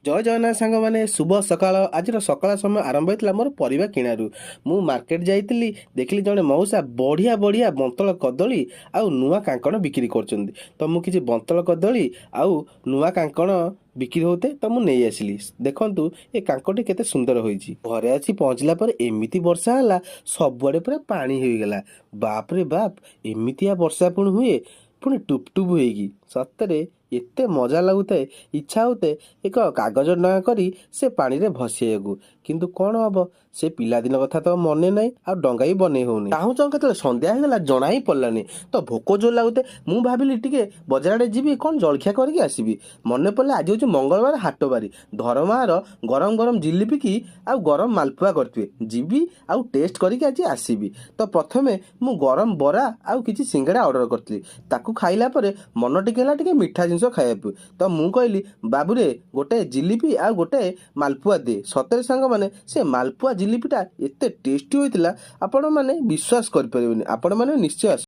ଜୟ ଜଗନ୍ନାଥ ସାଙ୍ଗମାନେ, ଶୁଭ ସକାଳ। ଆଜିର ସକାଳ ସମୟ ଆରମ୍ଭ ହୋଇଥିଲା ମୋର ପରିବା କିଣାରୁ। ମୁଁ ମାର୍କେଟ ଯାଇଥିଲି, ଦେଖିଲି ଜଣେ ମଉସା ବଢ଼ିଆ ବଢ଼ିଆ ବନ୍ତଳ କଦଳୀ ଆଉ ନୂଆ କାଙ୍କଣ ବିକ୍ରି କରୁଛନ୍ତି। ତ ମୁଁ କିଛି ବନ୍ତଳ କଦଳୀ ଆଉ ନୂଆ କାଙ୍କଣ ବିକ୍ରି ହେଉତେ ତ ମୁଁ ନେଇ ଆସିଲି। ଦେଖନ୍ତୁ ଏ କାଙ୍କଟି କେତେ ସୁନ୍ଦର ହୋଇଛି। ଘରେ ଆସି ପହଞ୍ଚିଲା ପରେ ଏମିତି ବର୍ଷା ହେଲା, ସବୁଆଡ଼େ ପୁରା ପାଣି ହୋଇଗଲା। ବାପରେ ବାପ, ଏମିତିଆ ବର୍ଷା ପୁଣି ହୁଏ, ପୁଣି ଟୁପ୍ ଟୁପ୍ ହେଇକି। ସତରେ ଏତେ ମଜା ଲାଗୁଥାଏ, ଇଚ୍ଛା ହେଉଥାଏ ଏକ କାଗଜ ଡଙ୍ଗା କରି ସେ ପାଣିରେ ଭସେଇବାକୁ। କିନ୍ତୁ କ'ଣ ହବ, ସେ ପିଲାଦିନ କଥା ତ ମନେ ନାହିଁ, ଆଉ ଡଙ୍ଗା ବି ବନେଇ ହେଉନି। ଚାହୁଁ ଚାହୁଁ କେତେବେଳେ ସନ୍ଧ୍ୟା ହେଇଗଲା ଜଣା ହିଁ ପଡ଼ିଲାନି। ତ ଭୋକ ଜୋର ଲାଗୁଥାଏ, ମୁଁ ଭାବିଲି ଟିକେ ବଜାର ଆଡ଼େ ଯିବି, କ'ଣ ଜଳଖିଆ କରିକି ଆସିବି। ମନେ ପଡ଼ିଲା ଆଜି ହେଉଛି ମଙ୍ଗଳବାର, ହାଟ ବାରି। ଧରମାର ଗରମ ଗରମ ଜିଲିପି କି ଆଉ ଗରମ ମାଲପୁଆ କରିଥିବେ, ଯିବି ଆଉ ଟେଷ୍ଟ କରିକି ଆଜି ଆସିବି। ତ ପ୍ରଥମେ ମୁଁ ଗରମ ବରା ଆଉ କିଛି ସିଙ୍ଗଡ଼ା ଅର୍ଡ଼ର କରିଥିଲି। ତାକୁ ଖାଇଲା ପରେ ମନ ଟିକେ ହେଲା ଟିକେ ମିଠା ଜିନିଷ ଖାଇବାକୁ। ତ ମୁଁ କହିଲି, ବାବୁରେ ଗୋଟେ ଜିଲିପି ଆଉ ଗୋଟେ ମାଲପୁଆ ଦେ। ସତରେ ସାଙ୍ଗମାନେ, ସେ ମାଲପୁଆ ଜିଲିପିଟା ଏତେ ଟେଷ୍ଟି ହୋଇଥିଲା, ଆପଣମାନେ ବିଶ୍ୱାସ କରିପାରିବେନି। ଆପଣମାନେ ନିଶ୍ଚୟ